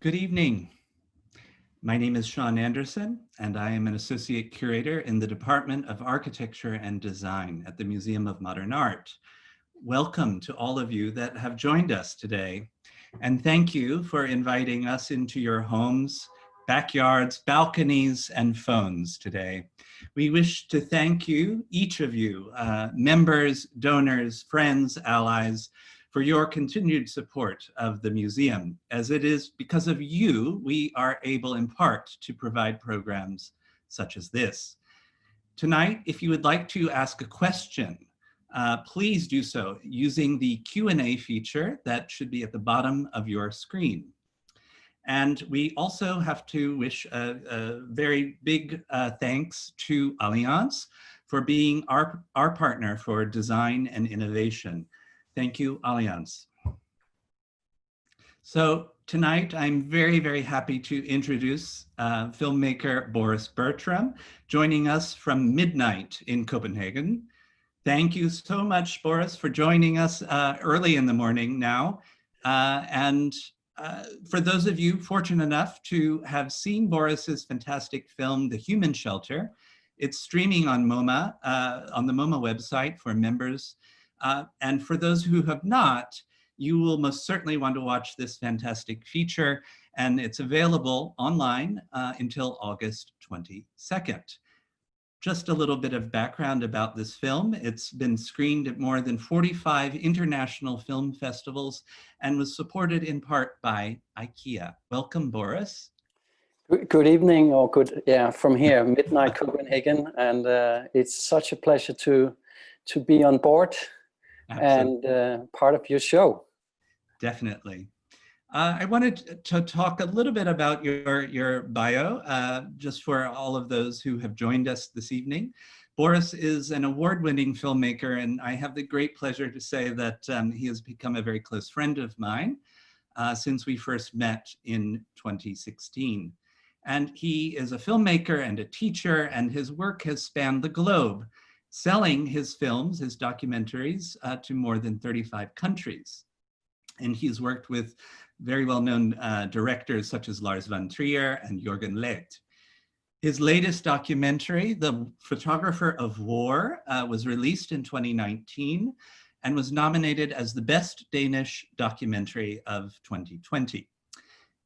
Good evening. My name is Sean Anderson, and I am an associate curator in the Department of Architecture and Design at the Museum of Modern Art. Welcome to all of you that have joined us today, and thank you for inviting us into your homes, backyards, balconies, and phones today. We wish to thank you, each of you, members, donors, friends, allies, for your continued support of the museum, as it is because of you we are able in part to provide programs such as this. Tonight, if you would like to ask a question, please do so using the Q&A feature that should be at the bottom of your screen. And we also have to wish a very big thanks to Allianz for being our partner for design and innovation. Thank you, Allianz. So tonight, I'm very, very happy to introduce filmmaker Boris Bertram, joining us from midnight in Copenhagen. Thank you so much, Boris, for joining us early in the morning now. For those of you fortunate enough to have seen Boris's fantastic film, The Human Shelter, it's streaming on MoMA, on the MoMA website for members. And for those who have not, you will most certainly want to watch this fantastic feature, and it's available online until August 22nd. Just a little bit of background about this film. It's been screened at more than 45 international film festivals and was supported in part by IKEA. Welcome, Boris. Good evening, or good, yeah, from here, midnight Copenhagen, and it's such a pleasure to be on board. Absolutely. And part of your show. Definitely. I wanted to talk a little bit about your bio, just for all of those who have joined us this evening. Boris is an award-winning filmmaker, and I have the great pleasure to say that he has become a very close friend of mine since we first met in 2016. And he is a filmmaker and a teacher, and his work has spanned the globe, selling his films, his documentaries, to more than 35 countries. And he's worked with very well-known directors such as Lars von Trier and Jürgen Leth. His latest documentary, The Photographer of War, was released in 2019 and was nominated as the Best Danish Documentary of 2020.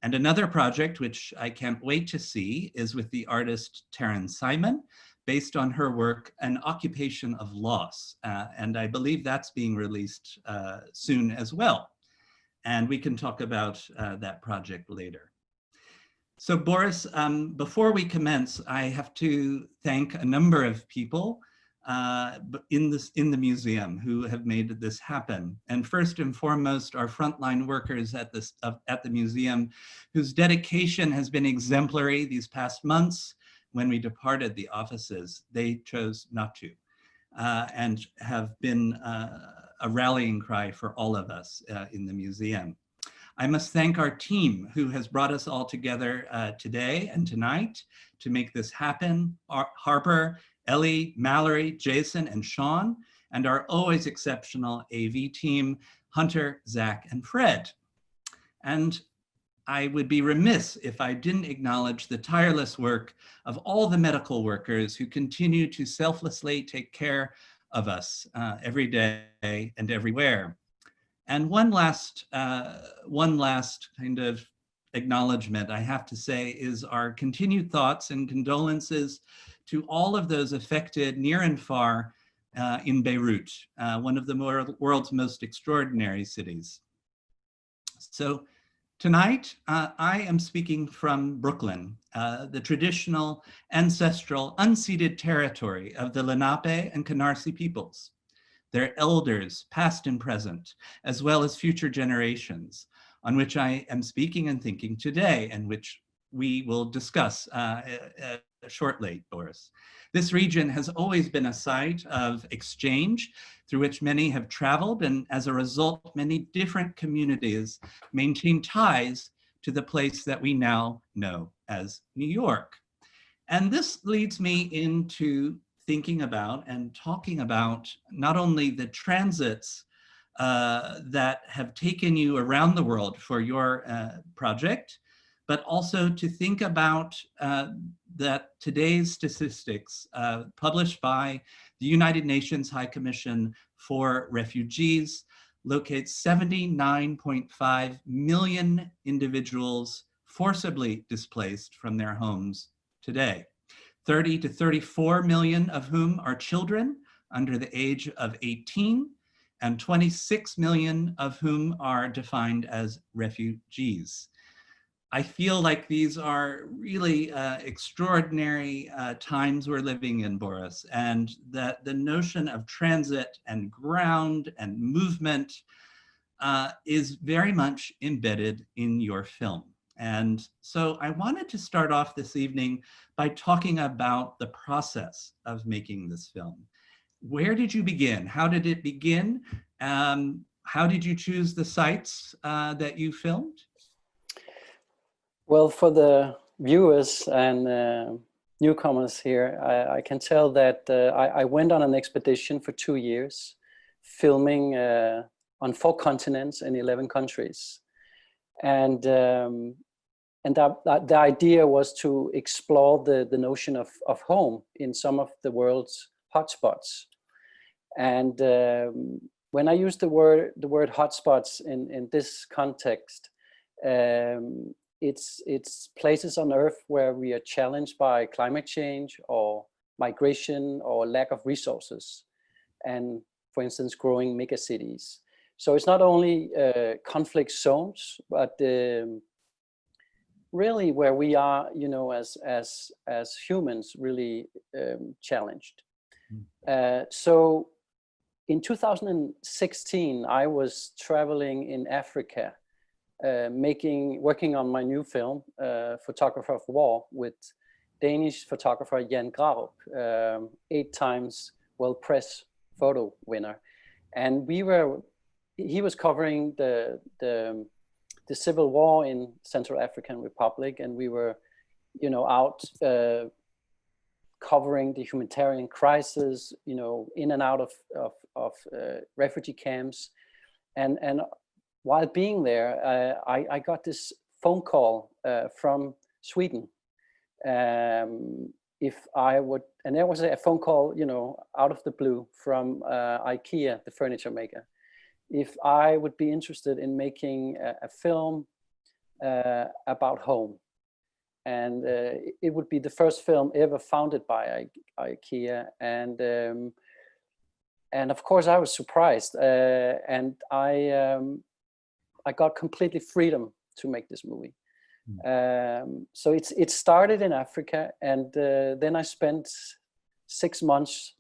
And another project, which I can't wait to see, is with the artist Taryn Simon, based on her work, An Occupation of Loss. And I believe that's being released soon as well. And we can talk about that project later. So Boris, before we commence, I have to thank a number of people in the museum who have made this happen. And first and foremost, our frontline workers at the museum, whose dedication has been exemplary these past months. When we departed the offices, they chose not to, and have been a rallying cry for all of us in the museum. I must thank our team who has brought us all together today and tonight to make this happen. Harper, Ellie, Mallory, Jason, and Sean, and our always exceptional AV team, Hunter, Zach, and Fred. And I would be remiss if I didn't acknowledge the tireless work of all the medical workers who continue to selflessly take care of us every day and everywhere. And one last kind of acknowledgement I have to say is our continued thoughts and condolences to all of those affected near and far in Beirut, one of the world's most extraordinary cities. So tonight, I am speaking from Brooklyn, the traditional, ancestral, unceded territory of the Lenape and Canarsie peoples, their elders, past and present, as well as future generations, on which I am speaking and thinking today, and which we will discuss shortly, Boris. This region has always been a site of exchange through which many have traveled, and as a result, many different communities maintain ties to the place that we now know as New York. And this leads me into thinking about and talking about not only the transits that have taken you around the world for your project, but also to think about that today's statistics published by the United Nations High Commission for Refugees locates 79.5 million individuals forcibly displaced from their homes today. 30 to 34 million of whom are children under the age of 18, and 26 million of whom are defined as refugees. I feel like these are really extraordinary times we're living in, Boris, and that the notion of transit and ground and movement is very much embedded in your film. And so I wanted to start off this evening by talking about the process of making this film. Where did you begin? How did it begin? How did you choose the sites that you filmed? Well, for the viewers and newcomers here, I can tell that I went on an expedition for 2 years, filming on 4 continents in 11 countries. And the idea was to explore the notion of home in some of the world's hotspots. And when I use the word hotspots in this context, it's places on Earth where we are challenged by climate change or migration or lack of resources, and for instance, growing megacities. So it's not only conflict zones, but really where we are, you know, as humans, really challenged. So in 2016, I was traveling in Africa, working on my new film, Photographer of War, with Danish photographer Jan Graup, 8 times World Press photo winner. And he was covering the civil war in Central African Republic, and we were, you know, out covering the humanitarian crisis, you know, in and out of refugee camps. And while being there, I got this phone call from Sweden. If I would, and there was a phone call, you know, out of the blue from IKEA, the furniture maker, if I would be interested in making a film about home. And it would be the first film ever founded by IKEA. And of course I was surprised, and I got completely freedom to make this movie. So it started in Africa, and then I spent 6 months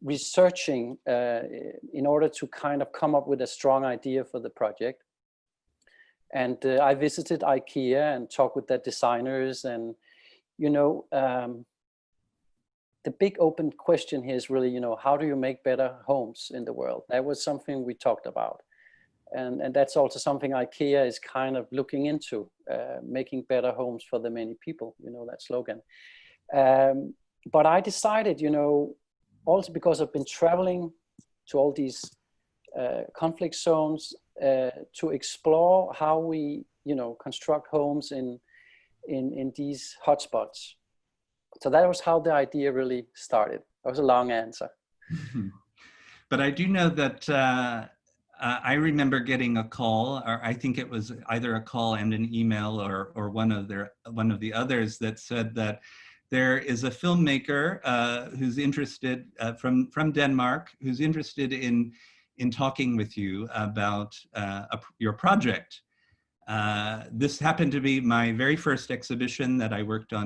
researching in order to kind of come up with a strong idea for the project. And I visited IKEA and talked with their designers, and, you know, the big open question here is really, you know, how do you make better homes in the world? That was something we talked about. And that's also something IKEA is kind of looking into, making better homes for the many people, you know, that slogan. But I decided, you know, also because I've been traveling to all these conflict zones, to explore how we, you know, construct homes in these hotspots. So that was how the idea really started. That was a long answer. But I do know that I remember getting a call, or I think it was either a call and an email, or one of the others, that said that there is a filmmaker who's interested from Denmark, who's interested in talking with you about your project. This happened to be my very first exhibition that I worked on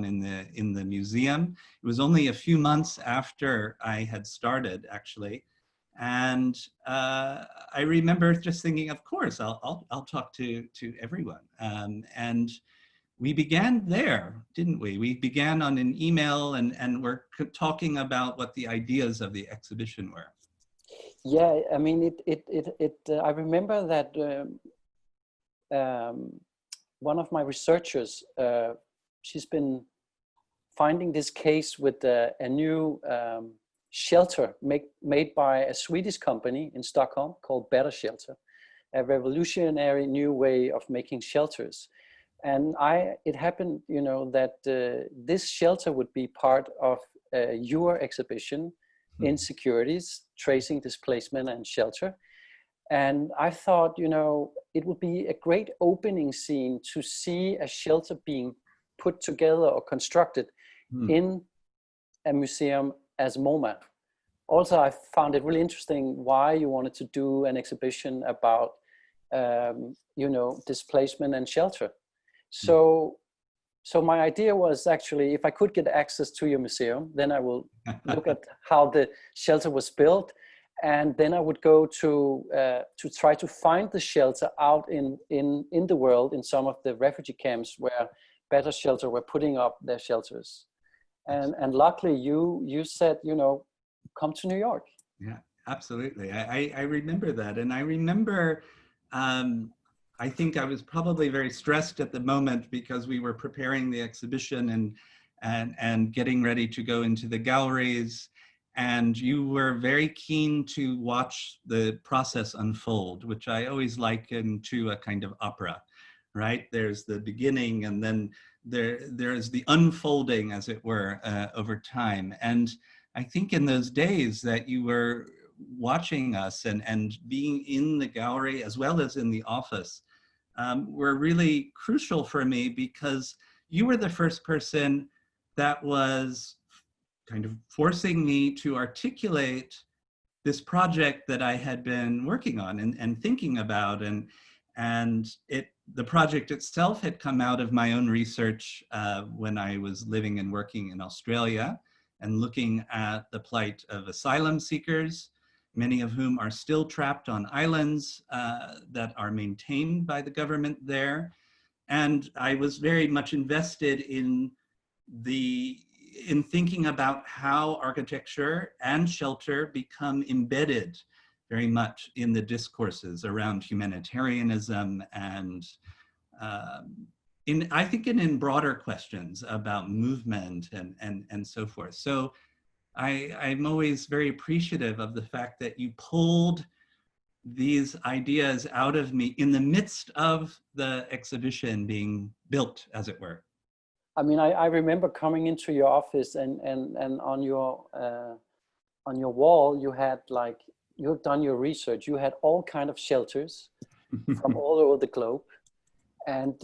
in the museum. It was only a few months after I had started, actually. And I remember just thinking, of course, I'll talk to everyone. And we began there, didn't we? We began on an email, and we're talking about what the ideas of the exhibition were. Yeah, I mean, I remember that one of my researchers, she's been finding this case with a new shelter made by a Swedish company in Stockholm called Better Shelter, a revolutionary new way of making shelters. And it happened, you know, that this shelter would be part of your exhibition, Insecurities, Tracing Displacement and Shelter. And I thought, you know, it would be a great opening scene to see a shelter being put together or constructed in a museum as MoMA. Also, I found it really interesting why you wanted to do an exhibition about, you know, displacement and shelter. So my idea was actually, if I could get access to your museum, then I will look at how the shelter was built. And then I would go to try to find the shelter out in the world, in some of the refugee camps where Better Shelter were putting up their shelters. And luckily you said, you know, come to New York. Yeah, absolutely. I remember that. And I remember, I think I was probably very stressed at the moment because we were preparing the exhibition and getting ready to go into the galleries. And you were very keen to watch the process unfold, which I always liken to a kind of opera, right? There's the beginning, and then there's the unfolding, as it were, over time. And I think in those days that you were watching us and being in the gallery as well as in the office were really crucial for me, because you were the first person that was kind of forcing me to articulate this project that I had been working on and thinking about. And the project itself had come out of my own research when I was living and working in Australia and looking at the plight of asylum seekers, many of whom are still trapped on islands that are maintained by the government there. And I was very much invested in thinking about how architecture and shelter become embedded very much in the discourses around humanitarianism and I think in broader questions about movement and so forth. So I'm always very appreciative of the fact that you pulled these ideas out of me in the midst of the exhibition being built, as it were. I mean, I remember coming into your office and on your wall, you had like, you've done your research. You had all kind of shelters from all over the globe. And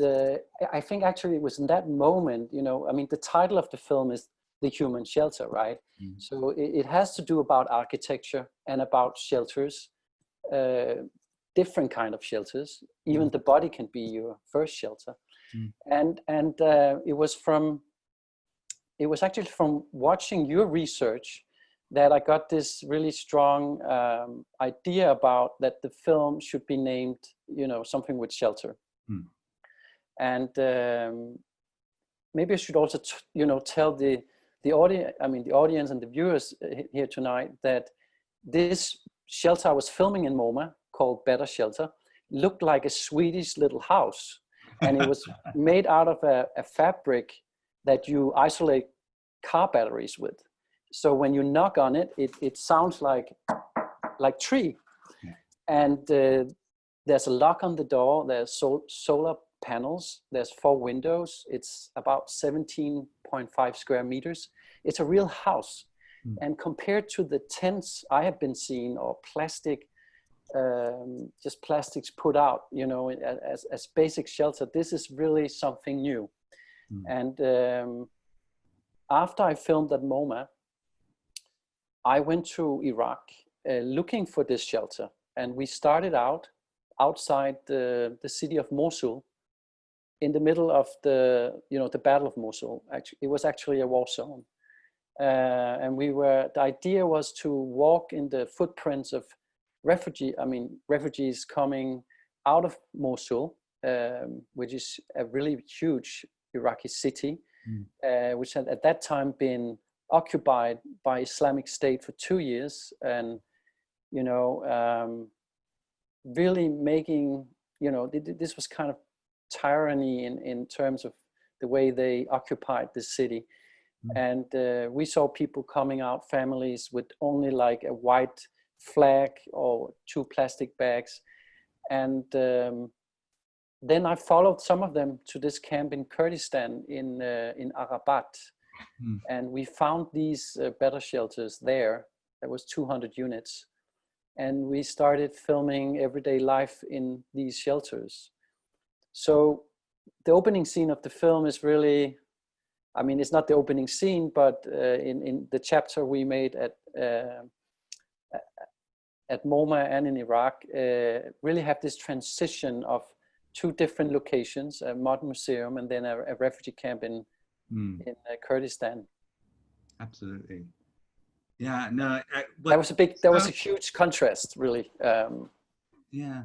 I think actually it was in that moment, you know, I mean, the title of the film is The Human Shelter, right? Mm-hmm. So it has to do about architecture and about shelters, different kind of shelters. Even the body can be your first shelter. And it was actually from watching your research that I got this really strong idea about that the film should be named, you know, something with shelter. And maybe I should also, you know, tell the audience, I mean, the audience and the viewers here tonight, that this shelter I was filming in MoMA, called Better Shelter, looked like a Swedish little house. And it was made out of a fabric that you isolate car batteries with. So when you knock on it, it sounds like tree. Yeah. And there's a lock on the door. There's solar panels. There's 4 windows. It's about 17.5 square meters. It's a real house. And compared to the tents I have been seeing, or plastic, just plastics put out, you know, as basic shelter, this is really something new. And after I filmed at MoMA, I went to Iraq looking for this shelter, and we started out outside the city of Mosul, in the middle of the Battle of Mosul. Actually, it was actually a war zone, and the idea was to walk in the footprints of refugees coming out of Mosul, which is a really huge Iraqi city, which had at that time been occupied by Islamic State for 2 years, and you know, really making, you know, this was kind of tyranny in terms of the way they occupied the city. And we saw people coming out, families with only like a white flag or 2 plastic bags. And then I followed some of them to this camp in Kurdistan in Arabat. Mm. And we found these better shelters there. There was 200 units. And we started filming everyday life in these shelters. So the opening scene of the film is really, I mean, it's not the opening scene, but in the chapter we made at MoMA and in Iraq, really have this transition of two different locations, a modern museum and then a refugee camp in Kurdistan. Absolutely. Yeah, no. That was a huge contrast, really. Yeah.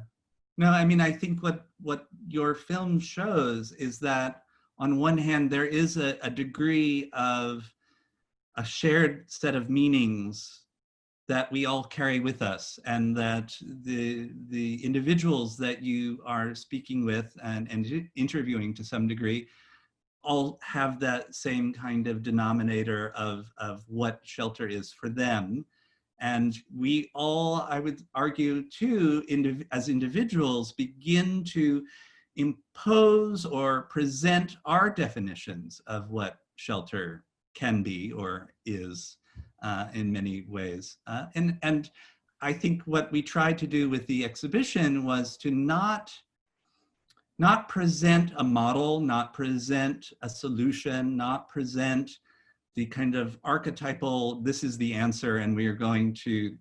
No, I mean, I think what your film shows is that on one hand, there is a degree of a shared set of meanings that we all carry with us, and that the individuals that you are speaking with and interviewing to some degree all have that same kind of denominator of what shelter is for them. And we all, I would argue too, as individuals, begin to impose or present our definitions of what shelter can be or is in many ways. And I think what we tried to do with the exhibition was to not present a model, not present a solution, not present the kind of archetypal, this is the answer and we are going to,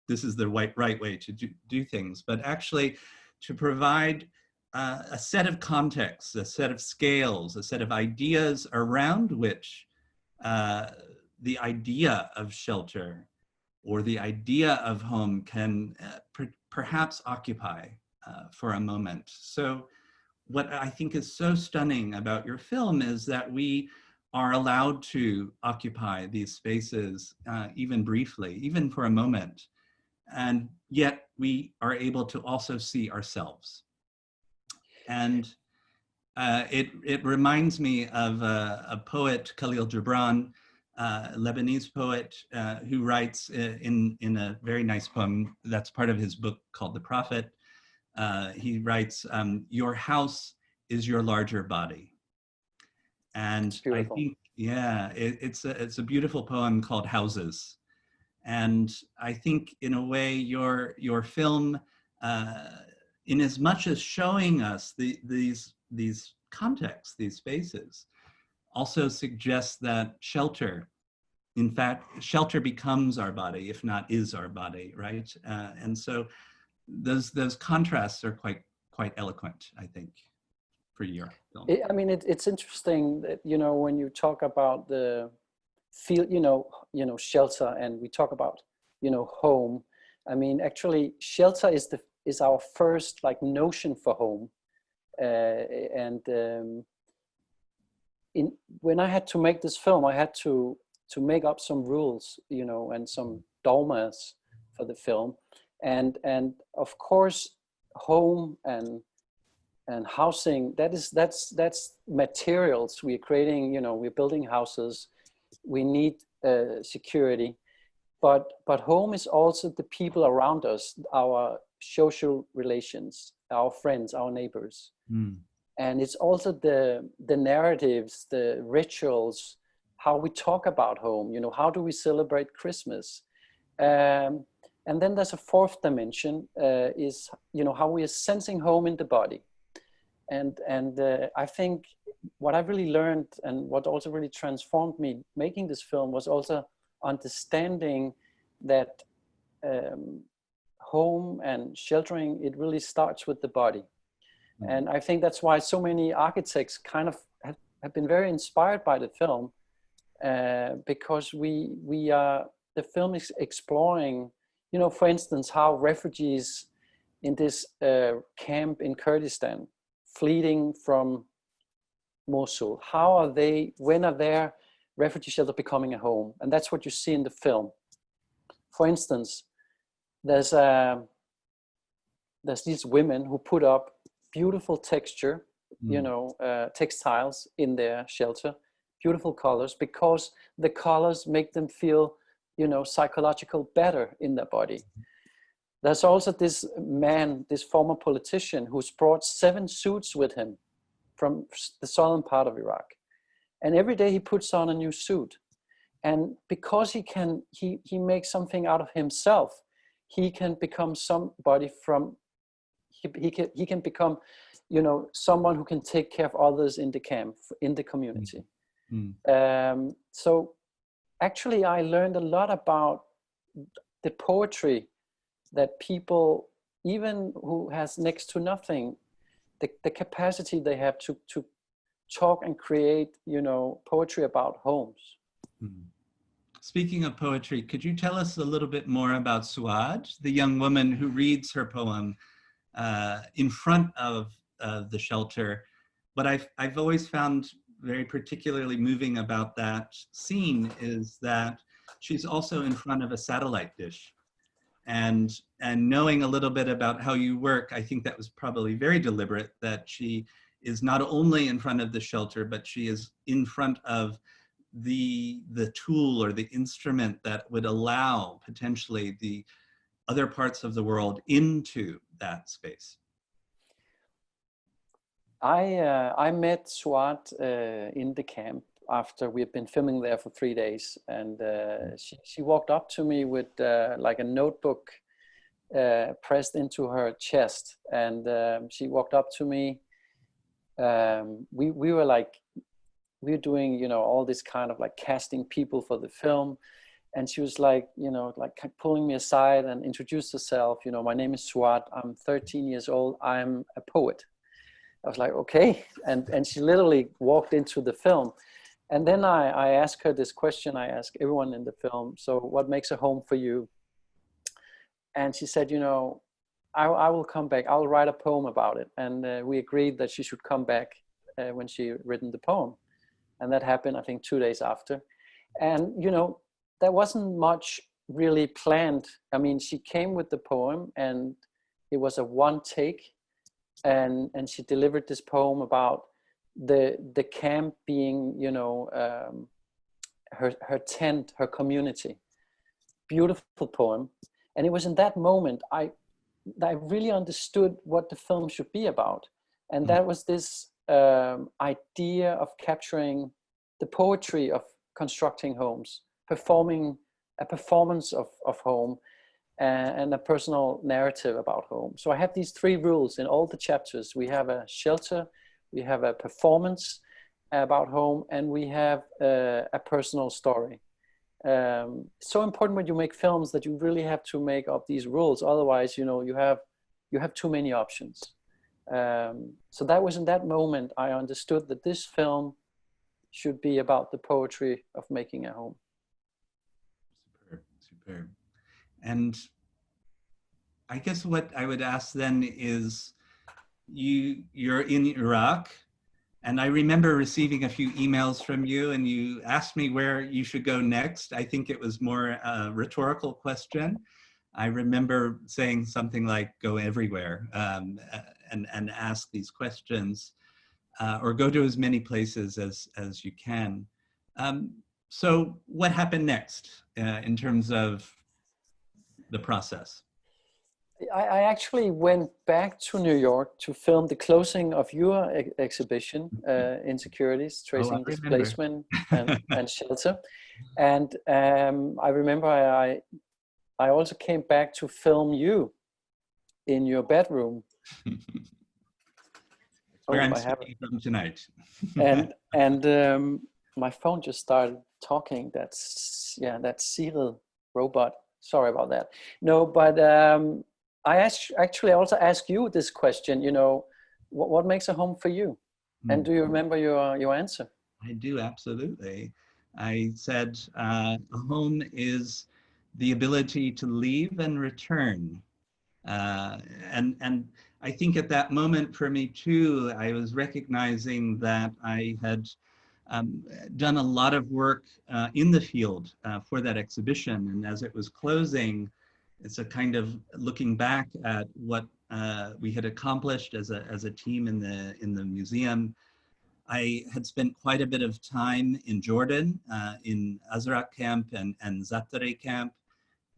this is the right way to do things, but actually to provide a set of contexts, a set of scales, a set of ideas around which the idea of shelter or the idea of home can perhaps occupy for a moment. So what I think is so stunning about your film is that we are allowed to occupy these spaces, even briefly, even for a moment, and yet we are able to also see ourselves. And it reminds me of a poet, Khalil Gibran, Lebanese poet, who writes in a very nice poem that's part of his book called The Prophet. He writes, your house is your larger body. And I think, yeah, it's a beautiful poem called Houses. And I think in a way your film, in as much as showing us these contexts, these spaces, also suggests that shelter, in fact, shelter becomes our body, if not is our body, right? And so those contrasts are quite eloquent, I think, for your film. I mean, it's interesting that, you know, when you talk about the field, you know, shelter, and we talk about, you know, home. I mean, actually, shelter is our first like notion for home, when I had to make this film, I had to make up some rules, you know, and some dogmas for the film, and of course, home and housing, that's materials we're creating. You know, we're building houses, we need security, but home is also the people around us, our social relations, our friends, our neighbors. And it's also the narratives, the rituals, how we talk about home. You know, how do we celebrate Christmas? And then there's a fourth dimension, is, you know, how we are sensing home in the body. And I think what I really learned, and what also really transformed me making this film, was also understanding that home and sheltering, it really starts with the body. And I think that's why so many architects kind of have been very inspired by the film, because the film is exploring, you know, for instance, how refugees in this camp in Kurdistan, fleeing from Mosul, when are their refugee shelter becoming a home? And that's what you see in the film. For instance, there's these women who put up beautiful texture, you know, textiles in their shelter, beautiful colors, because the colors make them feel, you know, psychological better in their body. There's also this man, this former politician, who's brought 7 suits with him from the southern part of Iraq. And every day he puts on a new suit. And because he makes something out of himself, he can become somebody from, he can become, you know, someone who can take care of others in the camp, in the community. Mm. So actually I learned a lot about the poetry that people, even who has next to nothing, the capacity they have to talk and create, you know, poetry about homes. Speaking of poetry, could you tell us a little bit more about Suad, the young woman who reads her poem in front of the shelter? What I've always found very particularly moving about that scene is that she's also in front of a satellite dish. And knowing a little bit about how you work, I think that was probably very deliberate, that she is not only in front of the shelter, but she is in front of the tool or the instrument that would allow potentially the other parts of the world into that space. I met Suad in the camp after we had been filming there for 3 days, and she walked up to me with like a notebook pressed into her chest, and she walked up to me. We were doing, you know, all this kind of like casting people for the film, and she was like, you know, like pulling me aside and introduced herself. You know, my name is Suad. I'm 13 years old. I'm a poet. I was like, okay, and she literally walked into the film. And then I asked her this question I ask everyone in the film. So what makes a home for you? And she said, you know, I will come back. I'll write a poem about it. And we agreed that she should come back when she written the poem. And that happened, I think, 2 days after. And, you know, there wasn't much really planned. I mean, she came with the poem and it was a one take. And she delivered this poem about the camp being, you know, her tent, her community. Beautiful poem. And it was in that moment I really understood what the film should be about. And that was this idea of capturing the poetry of constructing homes, performing a performance of home, and a personal narrative about home. So I have these 3 rules in all the chapters. We have a shelter, we have a performance about home, and we have a personal story. So important when you make films that you really have to make up these rules. Otherwise, you know, you have too many options. So that was in that moment I understood that this film should be about the poetry of making a home. Superb, superb. And I guess what I would ask then is, you're in Iraq, and I remember receiving a few emails from you, and you asked me where you should go next. I think it was more a rhetorical question. I remember saying something like, go everywhere, and ask these questions, or go to as many places as you can. So what happened next in terms of the process? I actually went back to New York to film the closing of your exhibition, Insecurities, Tracing Displacement and Shelter. And I remember I also came back to film you in your bedroom. Where I'm speaking from tonight. and my phone just started talking. That's Cyril robot. Sorry about that. No, but I actually also asked you this question, you know, what makes a home for you? And do you remember your answer? I do, absolutely. I said, a home is the ability to leave and return. And I think at that moment for me too, I was recognizing that I had done a lot of work in the field for that exhibition. And as it was closing, it's a kind of looking back at what we had accomplished as a team in the museum. I had spent quite a bit of time in Jordan, in Azraq camp and Zaatari camp.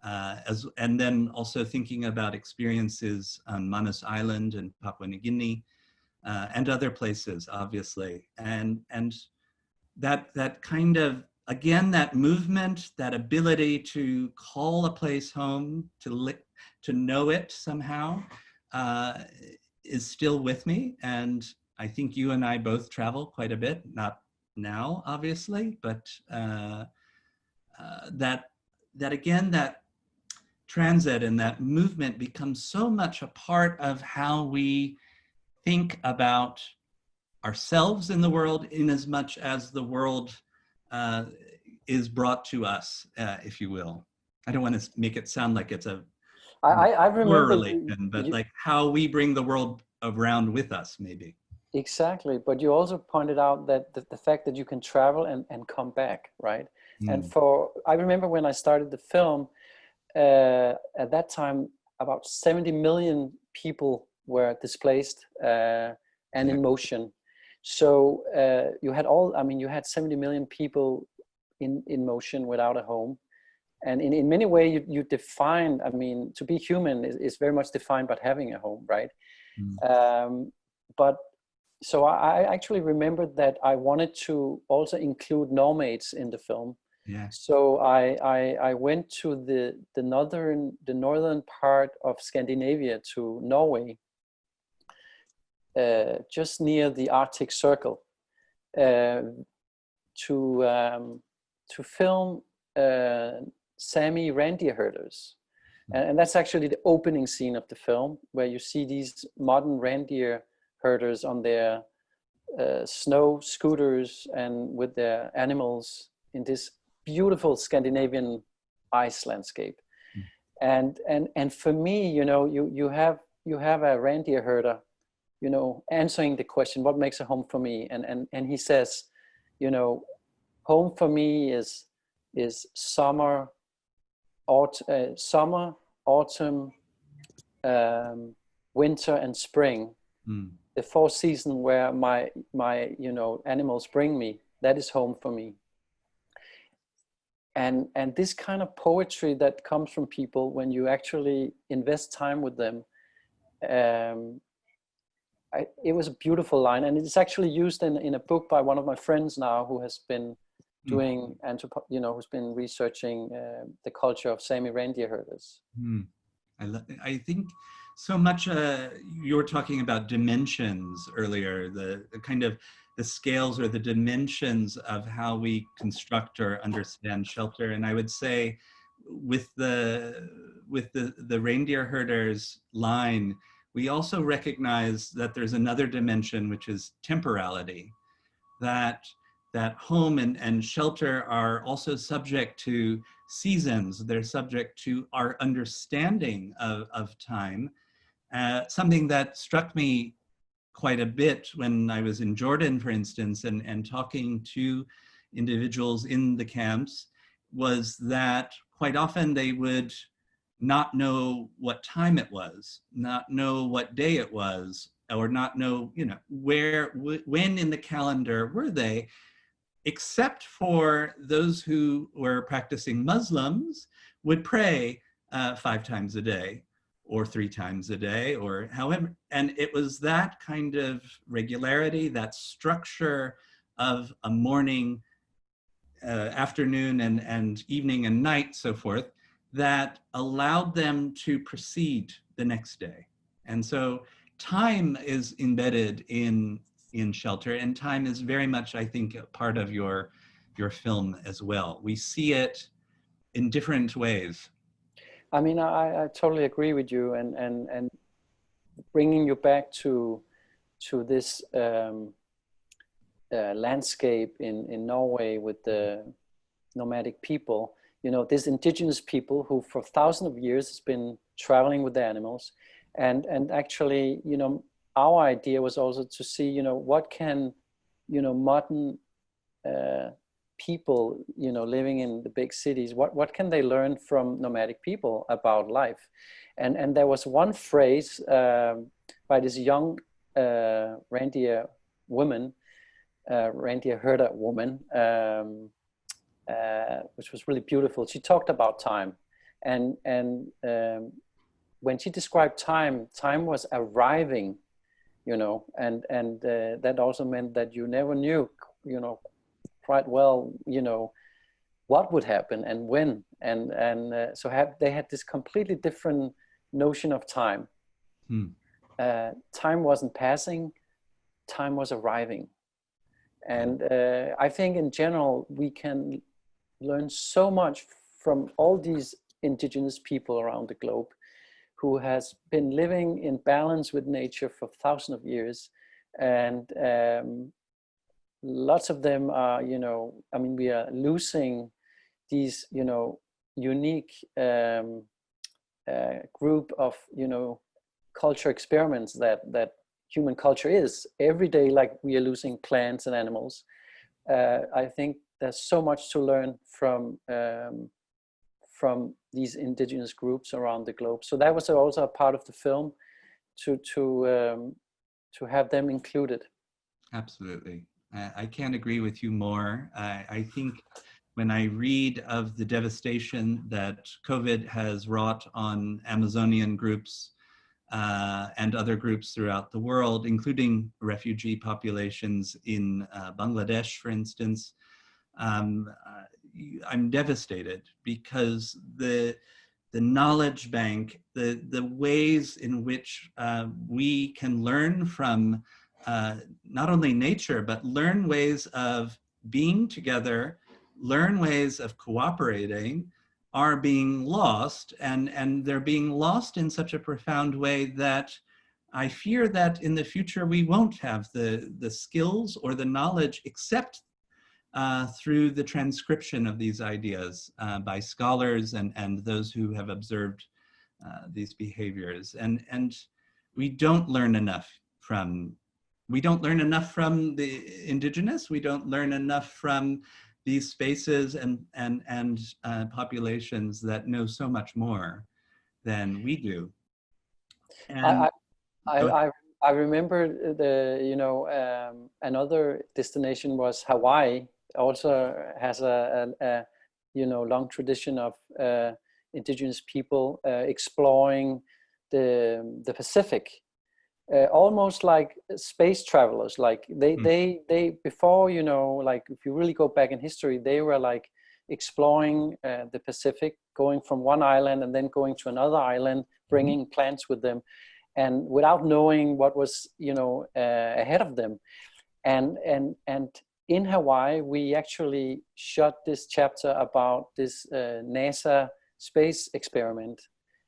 and then also thinking about experiences on Manus Island and Papua New Guinea, and other places, obviously. And that kind of, again, that movement, that ability to call a place home, to know it somehow, is still with me. And I think you and I both travel quite a bit, not now, obviously, but that again, that transit and that movement becomes so much a part of how we think about ourselves in the world, in as much as the world is brought to us, if you will. I don't want to make it sound like it's a I remember relation, but like how we bring the world around with us, maybe. Exactly, but you also pointed out that the fact that you can travel and come back, right? And I remember when I started the film, at that time, about 70 million people were displaced and in motion. So you had 70 million people in motion without a home. And in many ways, you define, to be human is very much defined by having a home, right? But so I actually remembered that I wanted to also include nomads in the film. Yeah. So I went to the northern part of Scandinavia, to Norway, just near the Arctic Circle, to film Sami reindeer herders. And that's actually the opening scene of the film, where you see these modern reindeer herders on their snow scooters and with their animals in this beautiful Scandinavian ice landscape. And for me, you have a reindeer herder, answering the question, what makes a home for me? And he says, home for me is summer, autumn, winter, and spring. The 4 seasons where my animals bring me, that is home for me. And this kind of poetry that comes from people when you actually invest time with them, it was a beautiful line, and it's actually used in a book by one of my friends now, who has been doing who's been researching the culture of Sami reindeer herders. I think so much. You were talking about dimensions earlier, the kind of the scales or the dimensions of how we construct or understand shelter. And I would say, with the reindeer herders line, we also recognize that there's another dimension, which is temporality. That home and shelter are also subject to seasons. They're subject to our understanding of time. Something that struck me quite a bit when I was in Jordan, for instance, and talking to individuals in the camps, was that quite often they would not know what time it was, not know what day it was, or not know, when in the calendar were they, except for those who were practicing Muslims would pray 5 times a day or 3 times a day, or however. And it was that kind of regularity, that structure of a morning, afternoon, and evening and night, so forth, that allowed them to proceed the next day. And so time is embedded in shelter, and time is very much, I think, a part of your film as well. We see it in different ways. I totally agree with you, and bringing you back to this landscape in Norway with the nomadic people, these indigenous people who for thousands of years has been traveling with the animals, and actually, our idea was also to see, what can, modern people, living in the big cities, what can they learn from nomadic people about life? And there was one phrase by this young reindeer woman, reindeer herder woman, which was really beautiful. She talked about time, and when she described time, time was arriving, you know, and that also meant that you never knew, you know, quite well, you know, what would happen and when, and so they had this completely different notion of time. Time wasn't passing, time was arriving. And I think in general, we can learn so much from all these indigenous people around the globe who has been living in balance with nature for thousands of years. And lots of them are, you know, I mean, we are losing these, you know, unique group of, you know, culture experiments that human culture is. Every day, like, we are losing plants and animals. I think there's so much to learn from these indigenous groups around the globe. So that was also a part of the film, to have them included. Absolutely. I can't agree with you more. I think when I read of the devastation that COVID has wrought on Amazonian groups and other groups throughout the world, including refugee populations in Bangladesh, for instance, I'm devastated, because the knowledge bank, the ways in which we can learn from not only nature, but learn ways of being together, learn ways of cooperating, are being lost, and they're being lost in such a profound way that I fear that in the future we won't have the skills or the knowledge, except through the transcription of these ideas by scholars and those who have observed these behaviors. And we don't learn enough from the indigenous. We don't learn enough from these spaces and populations that know so much more than we do. And I remember you know, another destination was Hawaii. Also has a you know, long tradition of indigenous people exploring the Pacific, almost like space travelers. Like they before, you know, like if you really go back in history, they were like exploring the Pacific, going from one island and then going to another island, bringing plants with them, and without knowing what was, you know, ahead of them. And in Hawaii, we actually shot this chapter about this NASA space experiment,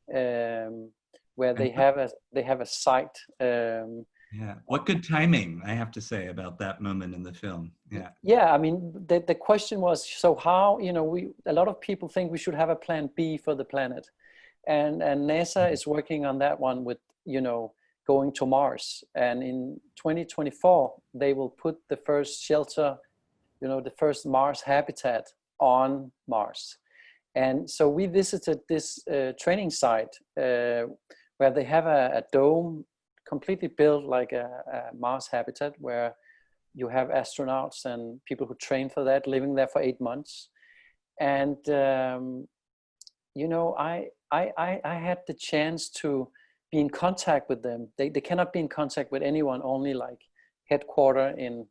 where they have a site. Yeah, what good timing, I have to say, about that moment in the film. Yeah. Yeah, I mean, the question was, so how, you know, a lot of people think we should have a plan B for the planet, and NASA is working on that one with, you know, going to Mars. And in 2024, they will put the first shelter, you know, the first Mars habitat on Mars. And so we visited this training site where they have a dome completely built like a Mars habitat, where you have astronauts and people who train for that living there for 8 months. And, you know, I had the chance to be in contact with them. They cannot be in contact with anyone, only like headquarter in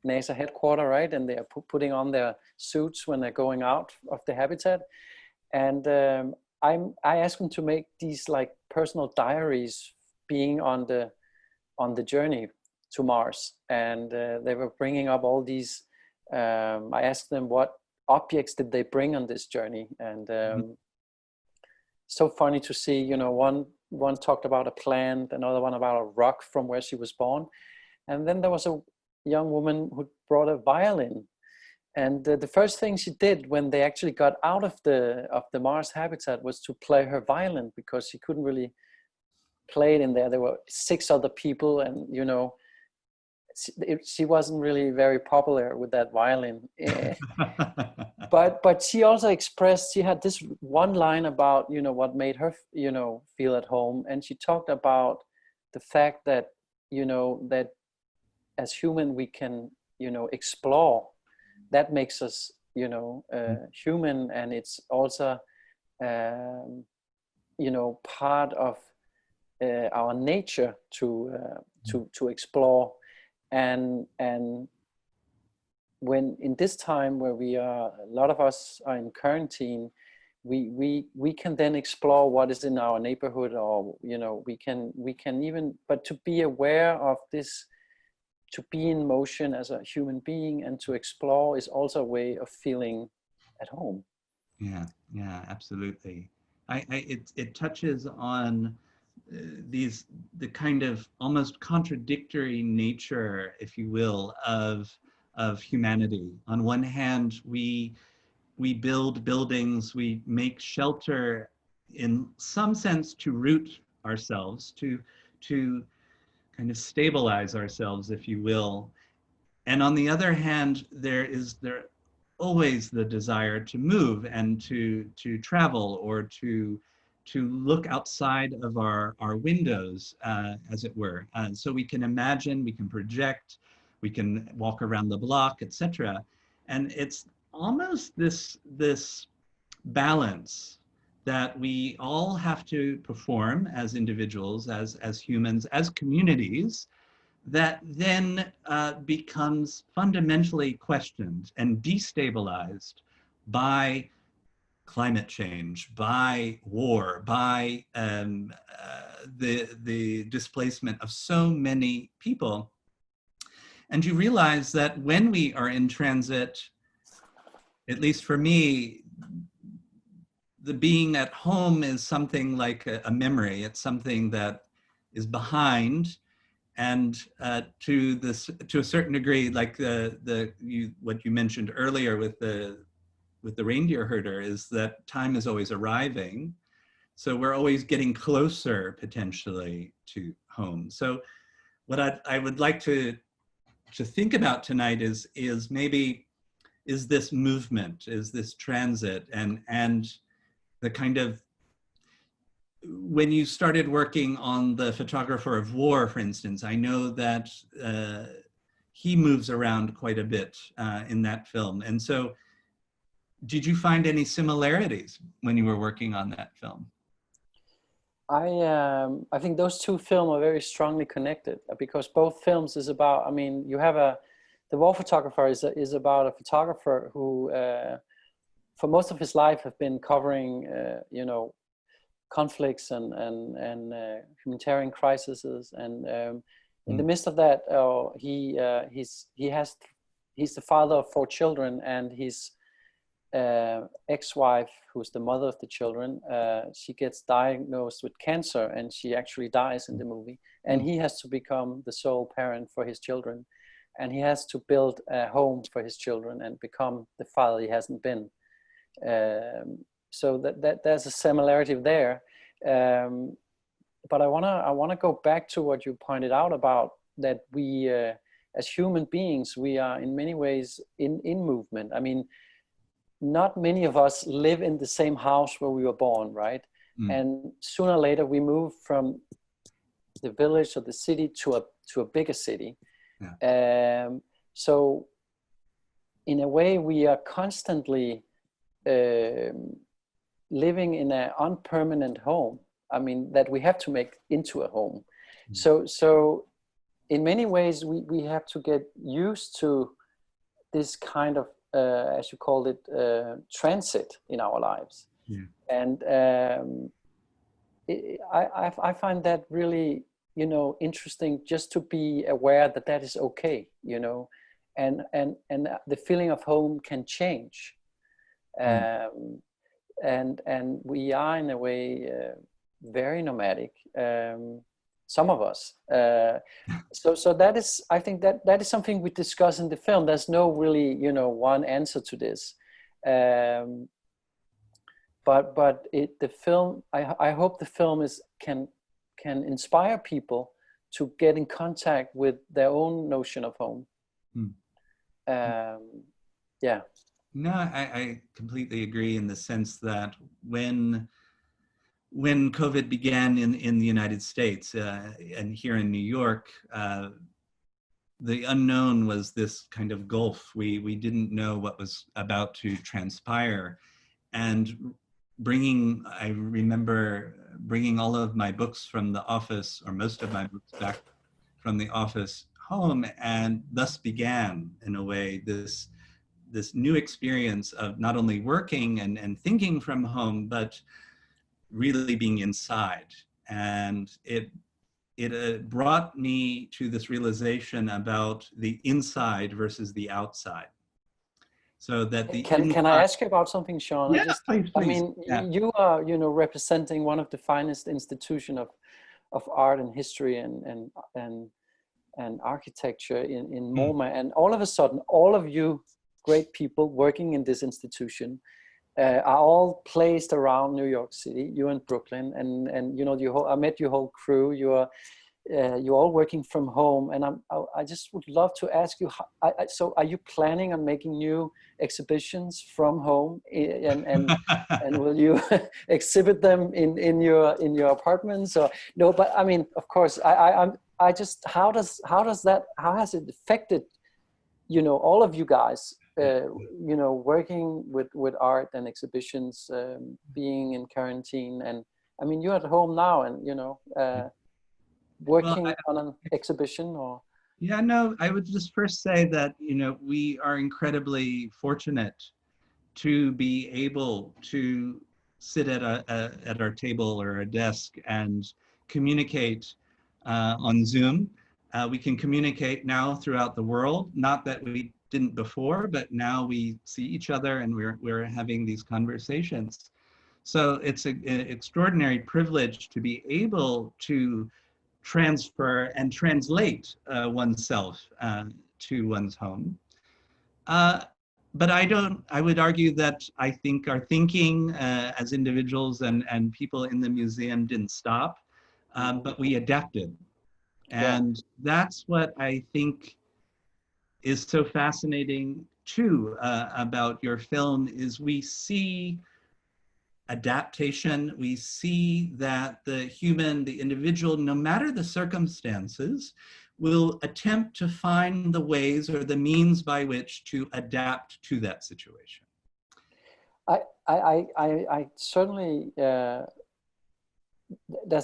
NASA headquarter, right? And they are putting on their suits when they're going out of the habitat. And I asked them to make these like personal diaries being on the journey to Mars. And they were bringing up all these, I asked them what objects did they bring on this journey. And so funny to see, you know, one talked about a plant, another one about a rock from where she was born. And then there was a young woman who brought a violin. And the first thing she did when they actually got out of the Mars habitat was to play her violin, because she couldn't really play it in there. There were 6 other people, and, you know, she wasn't really very popular with that violin. But she also expressed, she had this one line about, you know, what made her, you know, feel at home. And she talked about the fact that, you know, that as human, we can, you know, explore. That makes us, you know, human. And it's also you know, part of our nature to explore. And when in this time where a lot of us are in quarantine, we can then explore what is in our neighborhood, or you know, we can even, but to be aware of this, to be in motion as a human being and to explore is also a way of feeling at home. Yeah, yeah, absolutely. It touches on the kind of almost contradictory nature, if you will, of humanity. On one hand, we build buildings, we make shelter in some sense to root ourselves, to kind of stabilize ourselves, if you will. And on the other hand, there always the desire to move and to travel, or to look outside of our windows, as it were. So we can imagine, we can project, we can walk around the block, etc. And it's almost this balance that we all have to perform as individuals, as humans, as communities, that then becomes fundamentally questioned and destabilized by climate change, by war, by the displacement of so many people. And you realize that when we are in transit, at least for me, the being at home is something like a memory. It's something that is behind. And to a certain degree, like what you mentioned earlier with the reindeer herder, is that time is always arriving. So we're always getting closer potentially to home. So what I would like to think about tonight is maybe, is this movement, is this transit, and the kind of, when you started working on The Photographer of War, for instance, I know that he moves around quite a bit in that film. And so did you find any similarities when you were working on that film? I think those two films are very strongly connected, because both films is about, I mean, you have The War Photographer is about a photographer who for most of his life have been covering you know, conflicts and humanitarian crises, and in the midst of that, he's the father of 4 children, and his ex-wife, who's the mother of the children, she gets diagnosed with cancer, and she actually dies in the movie, and he has to become the sole parent for his children, and he has to build a home for his children and become the father he hasn't been. So that there's a similarity there, but I wanna go back to what you pointed out about that we as human beings, we are in many ways in movement. I mean, not many of us live in the same house where we were born, right? And sooner or later we move from the village or the city to a bigger city. Yeah. So in a way we are constantly living in an unpermanent home. I mean, that we have to make into a home. So in many ways we have to get used to this kind of as you called it, transit in our lives. Yeah. And I find that really, you know, interesting, just to be aware that that is okay, you know, and the feeling of home can change. And we are in a way very nomadic, some of us. So that is, I think that is something we discuss in the film. There's no really, you know, one answer to this. But the film, I hope the film can inspire people to get in contact with their own notion of home. Yeah. No, I completely agree, in the sense that when COVID began in the United States and here in New York, the unknown was this kind of gulf. We didn't know what was about to transpire. And I remember bringing all of my books from the office, or most of my books, back from the office home, and thus began, in a way, this new experience of not only working and thinking from home, but really being inside. And it brought me to this realization about the inside versus the outside. So that the Can I ask you about something, Sean? Yeah, please. I mean, Yeah. you are, you know, representing one of the finest institutions of art and history and architecture in MoMA, and all of a sudden, all of you great people working in this institution are all placed around New York City. You in Brooklyn, and you know, I met your whole crew. You're all working from home, and I just would love to ask you, so are you planning on making new exhibitions from home, and will you exhibit them in your apartments? Or no? But I mean, of course, I just, how has it affected, you know, all of you guys, you know, working with art and exhibitions, being in quarantine, and I mean, you're at home now, and you know, working on an exhibition, or? Yeah, no, I would just first say that, you know, we are incredibly fortunate to be able to sit at our table or a desk and communicate on Zoom. We can communicate now throughout the world. Not that we didn't before, but now we see each other and we're having these conversations. So it's an extraordinary privilege to be able to transfer and translate oneself to one's home. But I would argue that I think our thinking as individuals and people in the museum didn't stop, but we adapted. And that's what I think is so fascinating too about your film, is we see adaptation. We see that the human, the individual, no matter the circumstances, will attempt to find the ways or the means by which to adapt to that situation. I certainly, there's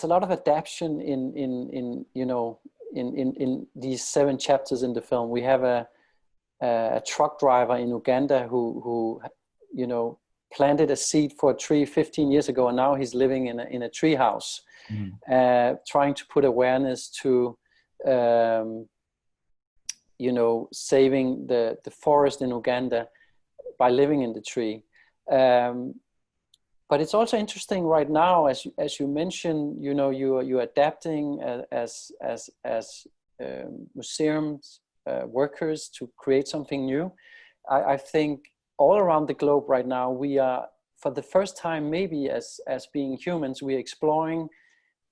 a lot of adaptation in you know, in these 7 chapters in the film. We have a truck driver in Uganda who you know, planted a seed for a tree 15 years ago, and now he's living in a tree house, trying to put awareness to, you know, saving the forest in Uganda by living in the tree. But it's also interesting right now, as you mentioned, you know, you're adapting as museums workers to create something new. I think all around the globe right now, we are, for the first time, maybe as being humans, we're exploring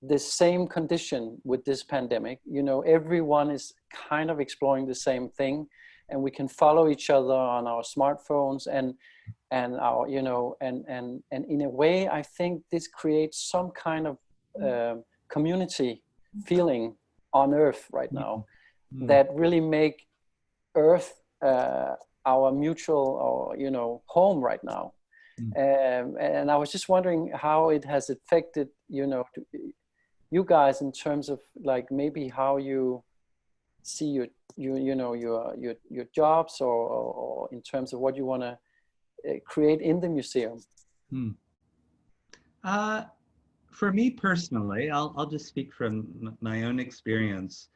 the same condition with this pandemic. You know, everyone is kind of exploring the same thing, and we can follow each other on our smartphones and our, you know, and in a way, I think this creates some kind of community feeling on Earth right now that really make Earth our mutual, or you know, home right now. And I was just wondering how it has affected, you know, you guys, in terms of like maybe how you see your jobs, or in terms of what you want to create in the museum. For me personally, I'll just speak from my own experience.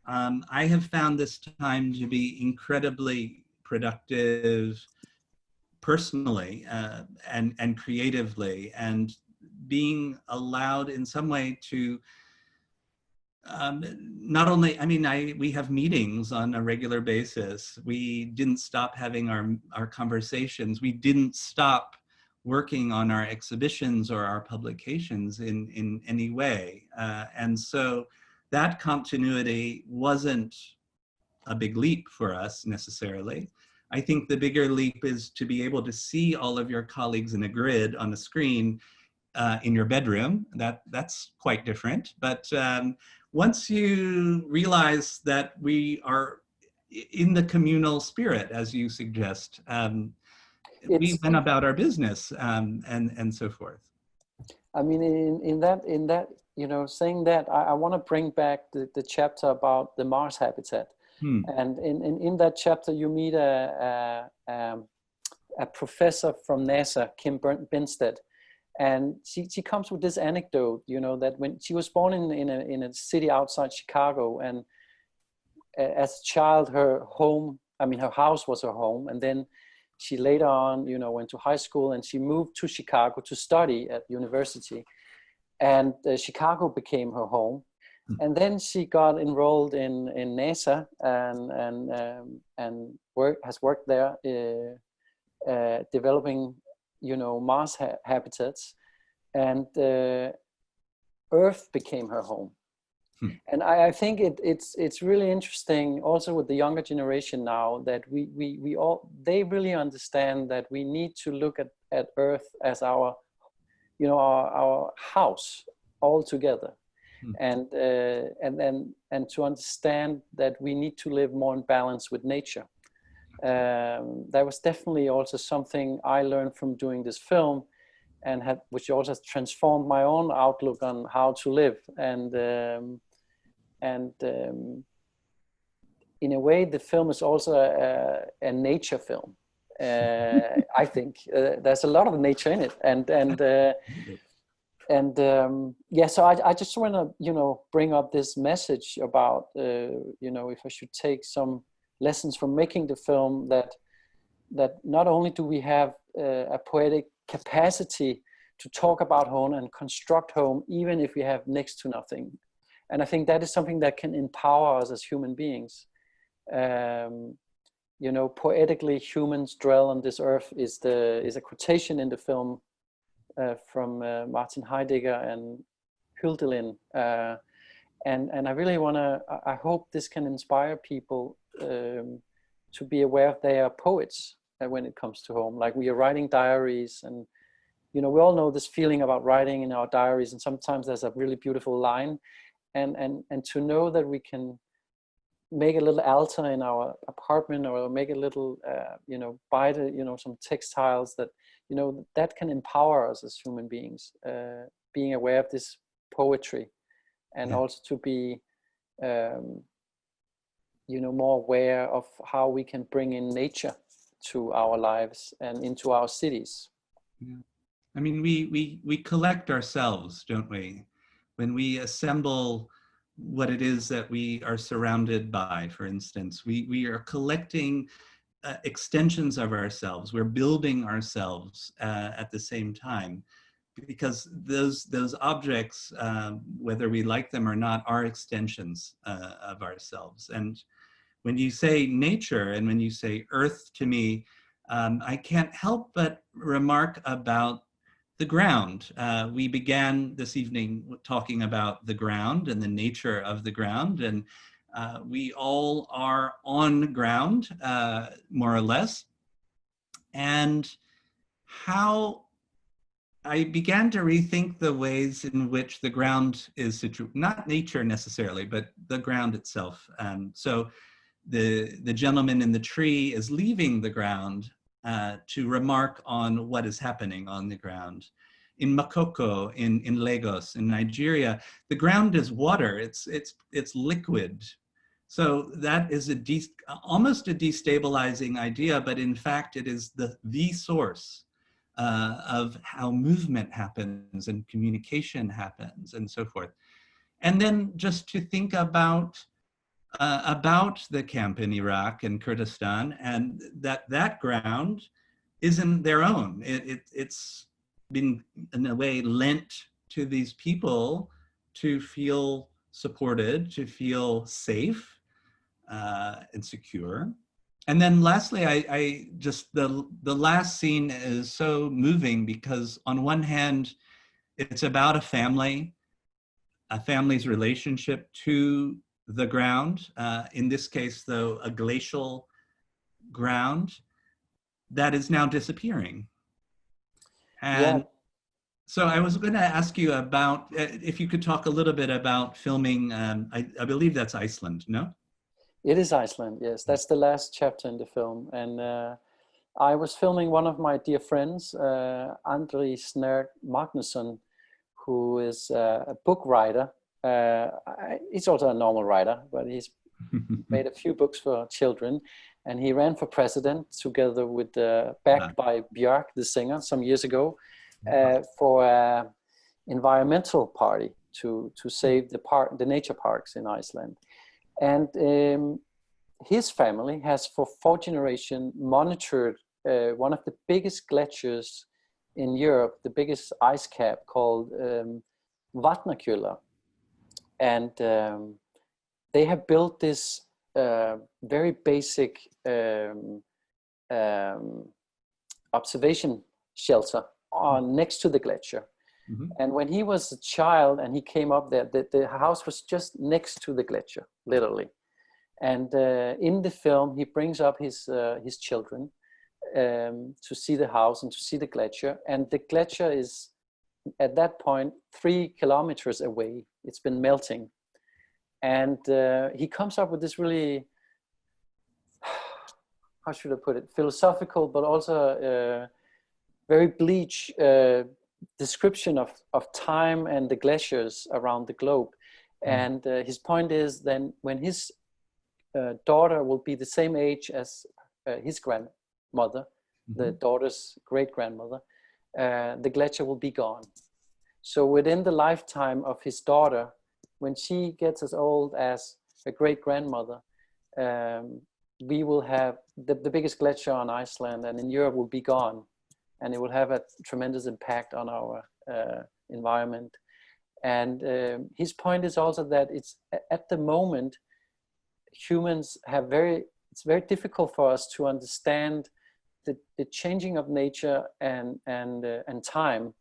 I have found this time to be incredibly productive personally and creatively, and being allowed in some way to not only, I mean, we have meetings on a regular basis. We didn't stop having our conversations. We didn't stop working on our exhibitions or our publications in any way. And so that continuity wasn't a big leap for us necessarily. I think the bigger leap is to be able to see all of your colleagues in a grid on a screen in your bedroom. That's quite different. But once you realize that we are in the communal spirit, as you suggest, we went about our business, and so forth. I mean, in that, you know, saying that, I want to bring back the chapter about the Mars habitat. And in that chapter, you meet a professor from NASA, Kim Benstead, and she comes with this anecdote, you know, that when she was born in a city outside Chicago, and as a child, her house was her home, and then she later on, you know, went to high school, and she moved to Chicago to study at university, and Chicago became her home. And then she got enrolled in NASA and has worked there, developing, you know, Mars habitats, and Earth became her home. And I think it's really interesting also with the younger generation now, that they really understand that we need to look at Earth as our, you know, our house all together. And to understand that we need to live more in balance with nature. That was definitely also something I learned from doing this film, and which also has transformed my own outlook on how to live. And in a way, the film is also a nature film. I think there's a lot of nature in it, yeah, so I just want to, you know, bring up this message about, you know, if I should take some lessons from making the film, that not only do we have a poetic capacity to talk about home and construct home, even if we have next to nothing. And I think that is something that can empower us as human beings. You know, poetically, humans dwell on this earth is a quotation in the film from Martin Heidegger and Hölderlin, and I really I hope this can inspire people to be aware they are poets when it comes to home. Like, we are writing diaries, and you know, we all know this feeling about writing in our diaries, and sometimes there's a really beautiful line, and to know that we can make a little altar in our apartment, or make a little, you know, buy some textiles that, you know, that can empower us as human beings, being aware of this poetry, and also to be, you know, more aware of how we can bring in nature to our lives and into our cities. Yeah. I mean, we collect ourselves, don't we? When we assemble what it is that we are surrounded by, for instance, we are collecting extensions of ourselves. We're building ourselves at the same time, because those objects, whether we like them or not, are extensions of ourselves. And when you say nature and when you say earth to me, I can't help but remark about the ground. We began this evening talking about the ground and the nature of the ground, and we all are on ground, more or less. And how I began to rethink the ways in which the ground is situated, not nature necessarily, but the ground itself. So the gentleman in the tree is leaving the ground to remark on what is happening on the ground. In Makoko, in Lagos, in Nigeria, the ground is water. It's liquid. So that is almost a destabilizing idea, but in fact, it is the source of how movement happens and communication happens and so forth. And then just to think about the camp in Iraq and Kurdistan, and that ground isn't their own. It's been, in a way, lent to these people to feel supported, to feel safe and secure. And then lastly, I just, the last scene is so moving, because on one hand, it's about a family's relationship to the ground. In this case, though, a glacial ground that is now disappearing. And so I was going to ask you about, if you could talk a little bit about filming, I believe that's Iceland, no? It is Iceland, yes. That's the last chapter in the film. And I was filming one of my dear friends, Andri Snert Magnusson, who is a book writer. He's also a normal writer, but he's made a few books for children. And he ran for president together with, backed by Björk, the singer, some years ago, for an environmental party to save the nature parks in Iceland. And his family has for 4 generations monitored one of the biggest glaciers in Europe, the biggest ice cap, called Vatnajökull. And they have built this very basic observation shelter next to the glacier. And when he was a child and he came up there, the house was just next to the glacier, literally. And in the film, he brings up his children to see the house and to see the glacier. And the glacier is, at that point, 3 kilometers away. It's been melting. And he comes up with this really, how should I put it, philosophical, but also very bleak description of time and the glaciers around the globe. And his point is then when his daughter will be the same age as his grandmother, the daughter's great-grandmother, the glacier will be gone. So within the lifetime of his daughter, when she gets as old as her great-grandmother, we will have the biggest glacier on Iceland and in Europe will be gone. And it will have a tremendous impact on our environment. And his point is also that it's at the moment, humans have it's very difficult for us to understand the changing of nature and time,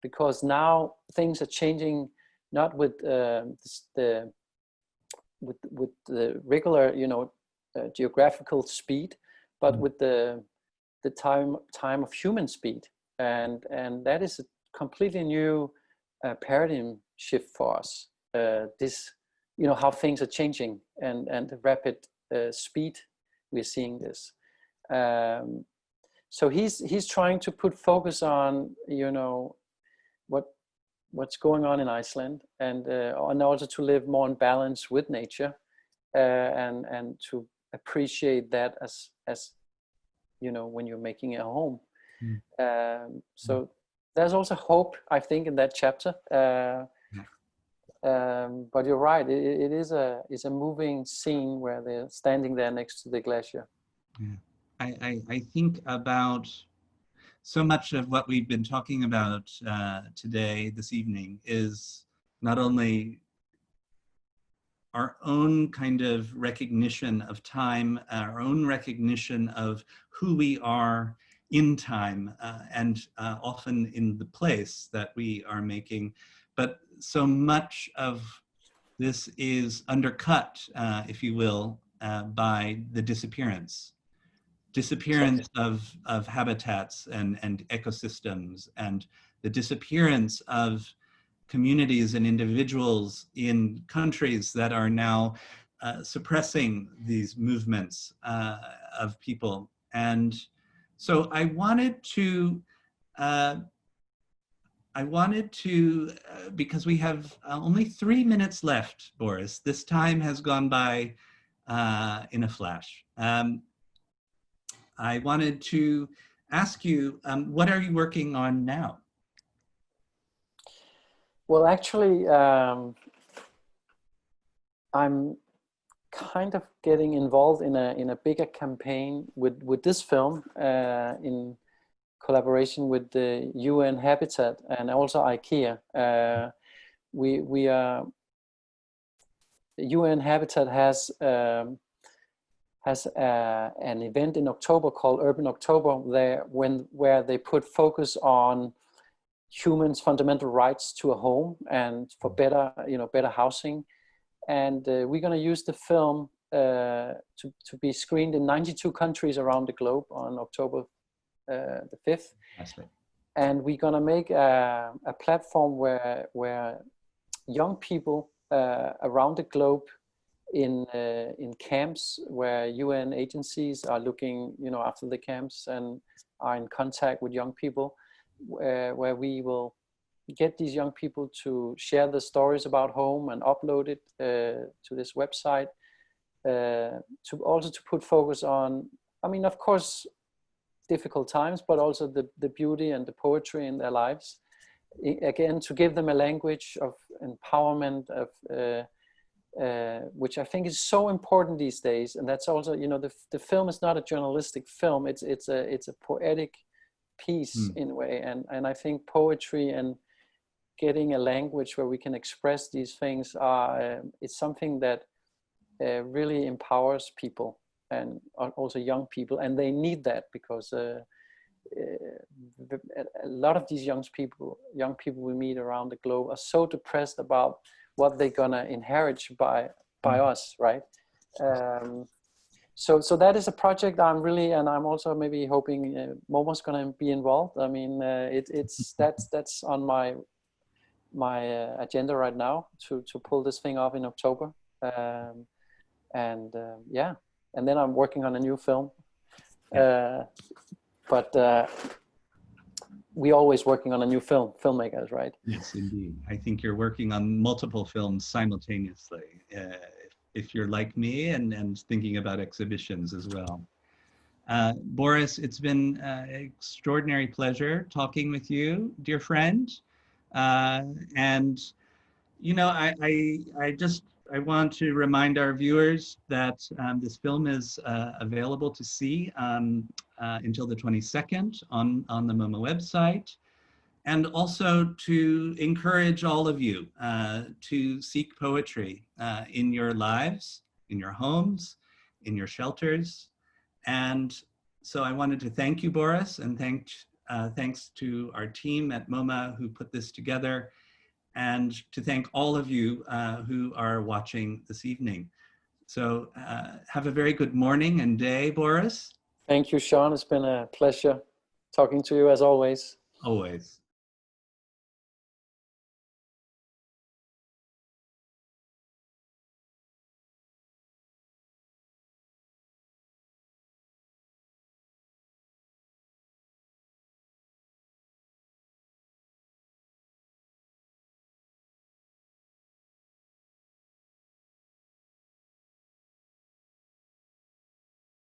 because now things are changing not with the regular, geographical speed, but with the time of human speed, and that is a completely new paradigm shift for us. This, how things are changing and the rapid speed we're seeing this. So he's trying to put focus on what's going on in Iceland, and also to live more in balance with nature, and to appreciate that as when you're making a home. So there's also hope, I think, in that chapter. But you're right, it is a moving scene where they're standing there next to the glacier. Yeah. I think about so much of what we've been talking about today, this evening, is not only our own kind of recognition of time, our own recognition of who we are in time, and often in the place that we are making, but so much of this is undercut, if you will, by the disappearance of habitats and ecosystems, and the disappearance of communities and individuals in countries that are now suppressing these movements of people. And so I wanted to, because we have only 3 minutes left, Boris. This time has gone by in a flash. I wanted to ask you, what are you working on now? Well, actually, I'm kind of getting involved in a bigger campaign with this film in collaboration with the UN Habitat and also IKEA. We are, UN Habitat has an event in October called Urban October, where they put focus on humans' fundamental rights to a home and for better housing. And we're going to use the film to be screened in 92 countries around the globe on October the 5th. That's right. And we're going to make a platform where young people around the globe in camps where UN agencies are looking, after the camps and are in contact with young people, where we will get these young people to share the stories about home and upload it to this website, to put focus on, of course, difficult times, but also the beauty and the poetry in their lives. Again, to give them a language of empowerment, of which I think is so important these days. And that's also, the film is not a journalistic film. It's a poetic piece in a way. And I think poetry and getting a language where we can express these things it's something that really empowers people, and also young people. And they need that, because a lot of these young people we meet around the globe are so depressed about what they're gonna inherit by us, right? So that is a project and I'm also maybe hoping MoMA's gonna be involved. That's on my agenda right now, to pull this thing off in October. And then I'm working on a new film. But we're always working on a new film, filmmakers, right? Yes, indeed. I think you're working on multiple films simultaneously, if you're like me, and thinking about exhibitions as well. Boris, it's been an extraordinary pleasure talking with you, dear friend. And, I want to remind our viewers that this film is available to see until the 22nd on the MoMA website, and also to encourage all of you to seek poetry in your lives, in your homes, in your shelters. And so I wanted to thank you, Boris, and thanks to our team at MoMA who put this together, and to thank all of you who are watching this evening. So have a very good morning and day, Boris. Thank you, Sean. It's been a pleasure talking to you as always. Always.